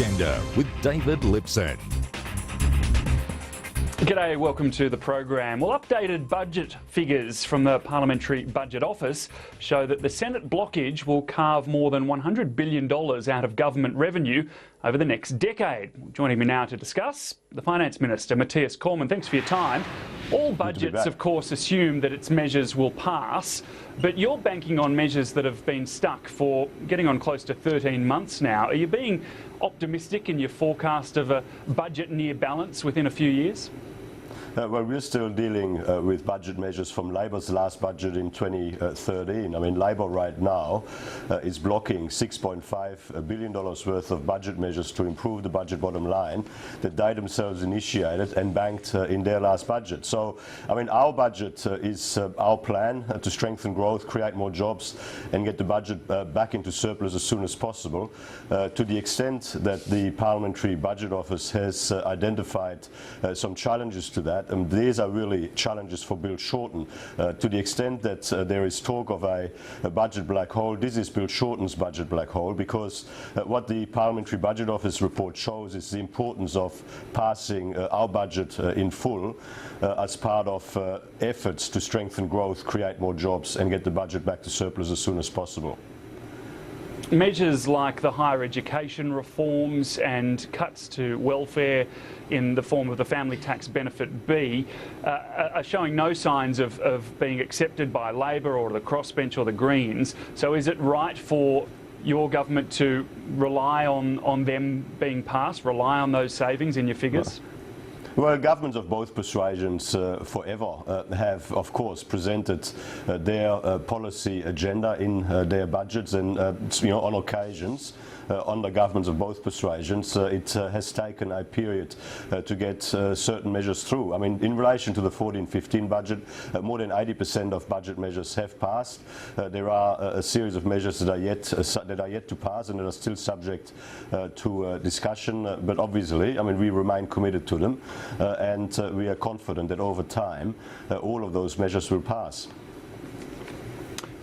Agenda with David Lipson. G'day, welcome to the program. Well, updated budget figures from the Parliamentary Budget Office show that the Senate blockage will carve more than $100 billion out of government revenue over the next decade. Joining me now to discuss, the Finance Minister, Matthias Cormann. Thanks for your time. All budgets, of course, assume that its measures will pass, but you're banking on measures that have been stuck for getting on close to 13 months now. Are you being optimistic in your forecast of a budget near balance within a few years? Well, we're still dealing with budget measures from Labor's last budget in 2013. I mean, Labor right now is blocking $6.5 billion worth of budget measures to improve the budget bottom line that they themselves initiated and banked in their last budget. So, I mean, our budget is our plan to strengthen growth, create more jobs and get the budget back into surplus as soon as possible. To the extent that the Parliamentary Budget Office has identified some challenges to that, and these are really challenges for Bill Shorten. To the extent that there is talk of a budget black hole, this is Bill Shorten's budget black hole, because what the Parliamentary Budget Office report shows is the importance of passing our budget in full as part of efforts to strengthen growth, create more jobs and get the budget back to surplus as soon as possible. Measures like the higher education reforms and cuts to welfare in the form of the family tax benefit B are showing no signs of being accepted by Labor or the crossbench or the Greens. So is it right for your government to rely on them being passed, rely on those savings in your figures? Well, governments of both persuasions forever have, of course, presented their policy agenda in their budgets, and on occasions, on the governments of both persuasions, it has taken a period to get certain measures through. I mean, in relation to the 14-15 budget, more than 80% of budget measures have passed. There are a series of measures that are yet to pass and that are still subject to discussion. But obviously, I mean, we remain committed to them, and we are confident that over time, all of those measures will pass.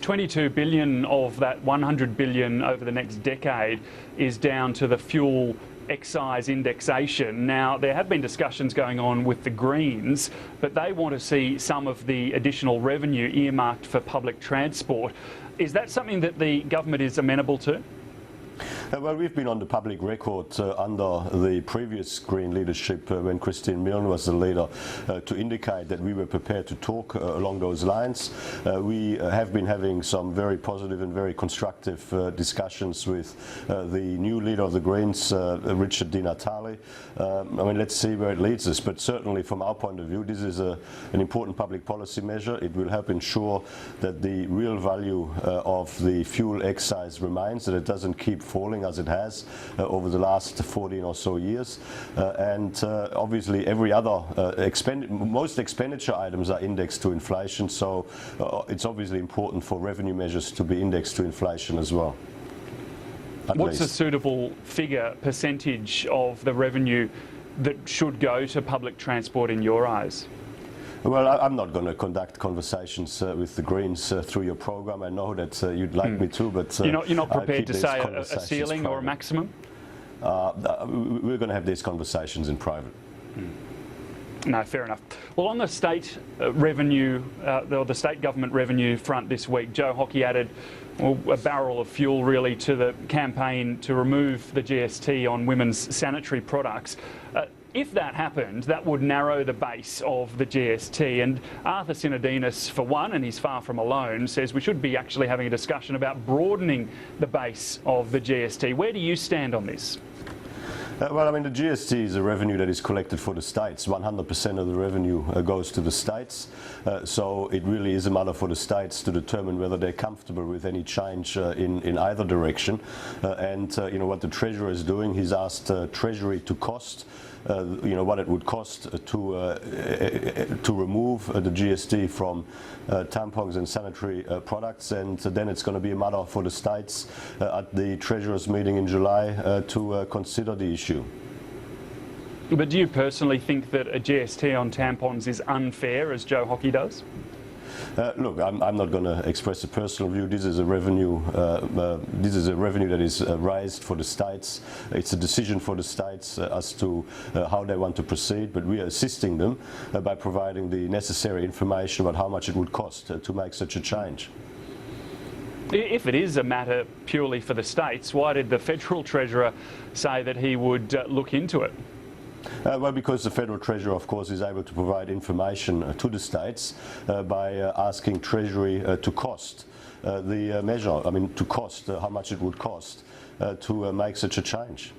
22 billion of that 100 billion over the next decade is down to the fuel excise indexation. Now, there have been discussions going on with the Greens, but they want to see some of the additional revenue earmarked for public transport. Is that something that the government is amenable to? Well, we've been on the public record under the previous Green leadership when Christine Milne was the leader to indicate that we were prepared to talk along those lines. We have been having some very positive and very constructive discussions with the new leader of the Greens, Richard Di Natale. I mean, let's see where it leads us, but certainly from our point of view, this is an important public policy measure. It will help ensure that the real value of the fuel excise remains, that it doesn't keep falling as it has over the last 14 or so years, and obviously every other most expenditure items are indexed to inflation, so it's obviously important for revenue measures to be indexed to inflation as well. What's a suitable figure, percentage of the revenue that should go to public transport in your eyes? Well, I'm not going to conduct conversations with the Greens through your program. I know that you'd like me to, but you're not prepared to say a ceiling or a maximum? We're going to have these conversations in private. No, fair enough. Well, on the state revenue, or the state government revenue front this week, Joe Hockey added a barrel of fuel really to the campaign to remove the GST on women's sanitary products. If that happened, that would narrow the base of the GST, and Arthur Sinodinos, for one, and he's far from alone, says we should be actually having a discussion about broadening the base of the GST. Where do you stand on this? Well, I mean, the GST is a revenue that is collected for the states. 100% of the revenue goes to the states. So it really is a matter for the states to determine whether they're comfortable with any change in either direction. And what the Treasurer is doing, he's asked Treasury to cost what it would cost to remove the GST from tampons and sanitary products, and then it's going to be a matter for the states at the Treasurers meeting in July to consider the issue. But do you personally think that a GST on tampons is unfair, as Joe Hockey does? Look, I'm not going to express a personal view. This is a revenue. This is a revenue that is raised for the states. It's a decision for the states as to how they want to proceed. But we are assisting them by providing the necessary information about how much it would cost to make such a change. If it is a matter purely for the states, why did the Federal Treasurer say that he would look into it? Well, because the Federal Treasurer, of course, is able to provide information to the states by asking Treasury to cost the measure, to cost how much it would cost to make such a change.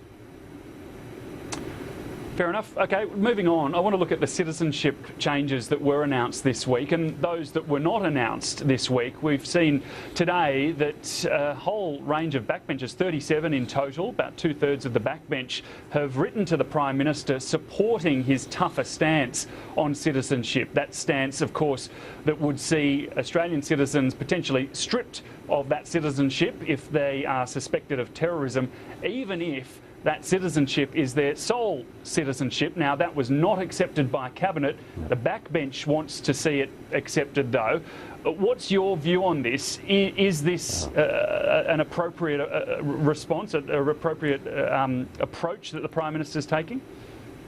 Fair enough. Okay, moving on. I want to look at the citizenship changes that were announced this week and those that were not announced this week. We've seen today that a whole range of backbenchers, 37 in total, about 2/3 of the backbench, have written to the Prime Minister supporting his tougher stance on citizenship. That stance, of course, that would see Australian citizens potentially stripped of that citizenship if they are suspected of terrorism, even if that citizenship is their sole citizenship. Now, that was not accepted by Cabinet. The backbench wants to see it accepted, though. What's your view on this? Is this an appropriate response, an appropriate approach that the Prime Minister is taking?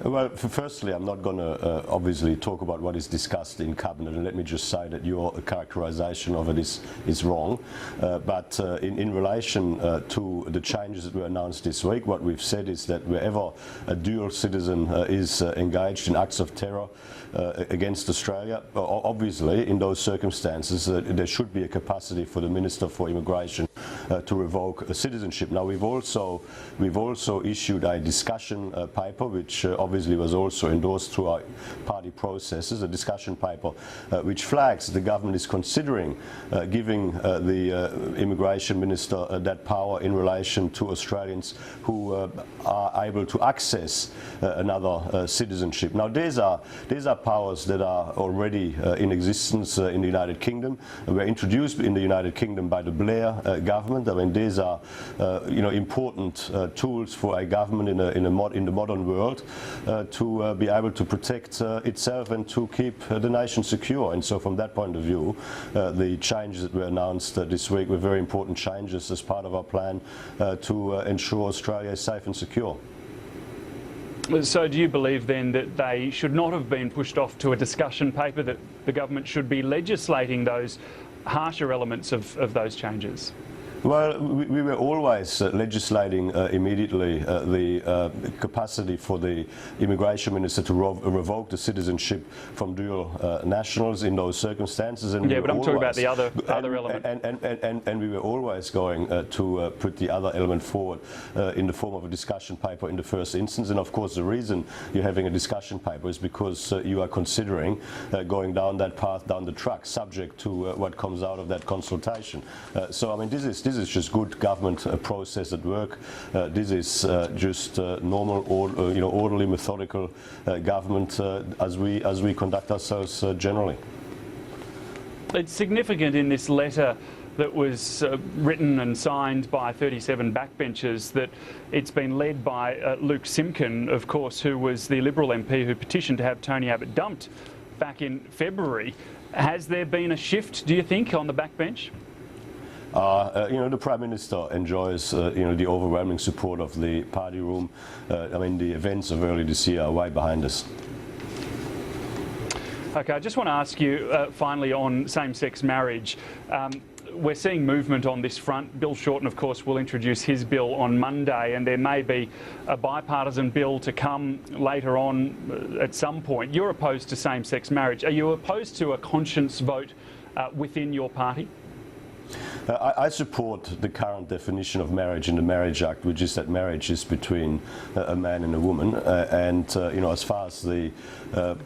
Well, firstly, I'm not going to obviously talk about what is discussed in Cabinet, and let me just say that your characterisation of it is wrong. But in relation to the changes that were announced this week, what we've said is that wherever a dual citizen is engaged in acts of terror against Australia, obviously in those circumstances there should be a capacity for the Minister for Immigration to revoke a citizenship. Now, we've also issued a discussion paper, which obviously was also endorsed through our party processes, a discussion paper which flags the government is considering giving the Immigration Minister that power in relation to Australians who are able to access another citizenship. Now, these are powers that are already in existence in the United Kingdom. Were introduced in the United Kingdom by the Blair government. I mean, these are important tools for a government in the modern world to be able to protect itself and to keep the nation secure. And so, from that point of view, the changes that were announced this week were very important changes as part of our plan to ensure Australia is safe and secure. So do you believe then that they should not have been pushed off to a discussion paper, that the government should be legislating those harsher elements of those changes? Well, we were always legislating immediately the capacity for the Immigration Minister to revoke the citizenship from dual nationals in those circumstances. And yeah, but I'm talking about the other element. And we were always going to put the other element forward in the form of a discussion paper in the first instance. And of course, the reason you're having a discussion paper is because you are considering going down that path, down the track, subject to what comes out of that consultation. So, I mean, this is just good government process at work. This is just normal, orderly, methodical government as we conduct ourselves generally. It's significant in this letter that was written and signed by 37 backbenchers that it's been led by Luke Simkin, of course, who was the Liberal MP who petitioned to have Tony Abbott dumped back in February. Has there been a shift, do you think, on the backbench? The Prime Minister enjoys, the overwhelming support of the party room. I mean, the events of early this year are way behind us. Okay, I just want to ask you finally on same-sex marriage. We're seeing movement on this front. Bill Shorten, of course, will introduce his bill on Monday, and there may be a bipartisan bill to come later on at some point. You're opposed to same-sex marriage. Are you opposed to a conscience vote within your party? I support the current definition of marriage in the Marriage Act, which is that marriage is between a man and a woman. As far as the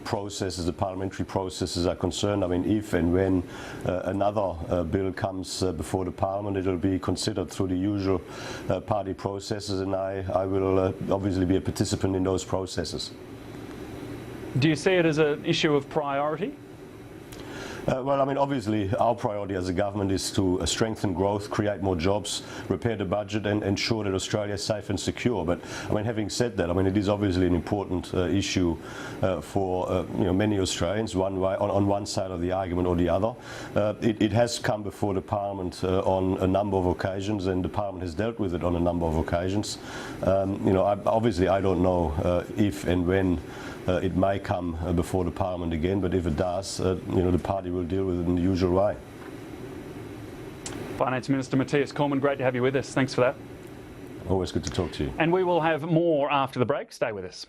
processes, the parliamentary processes are concerned, I mean, if and when another bill comes before the Parliament, it will be considered through the usual party processes, and I will obviously be a participant in those processes. Do you see it as an issue of priority? Well, I mean, obviously, our priority as a government is to strengthen growth, create more jobs, repair the budget, and ensure that Australia is safe and secure. But I mean, having said that, I mean, it is obviously an important issue for many Australians, one way on one side of the argument or the other. It has come before the Parliament on a number of occasions, and the Parliament has dealt with it on a number of occasions. Obviously, I don't know if and when it may come before the Parliament again, but if it does, the party will deal with it in the usual way. Finance Minister Matthias Cormann, great to have you with us. Thanks for that. Always good to talk to you. And we will have more after the break. Stay with us.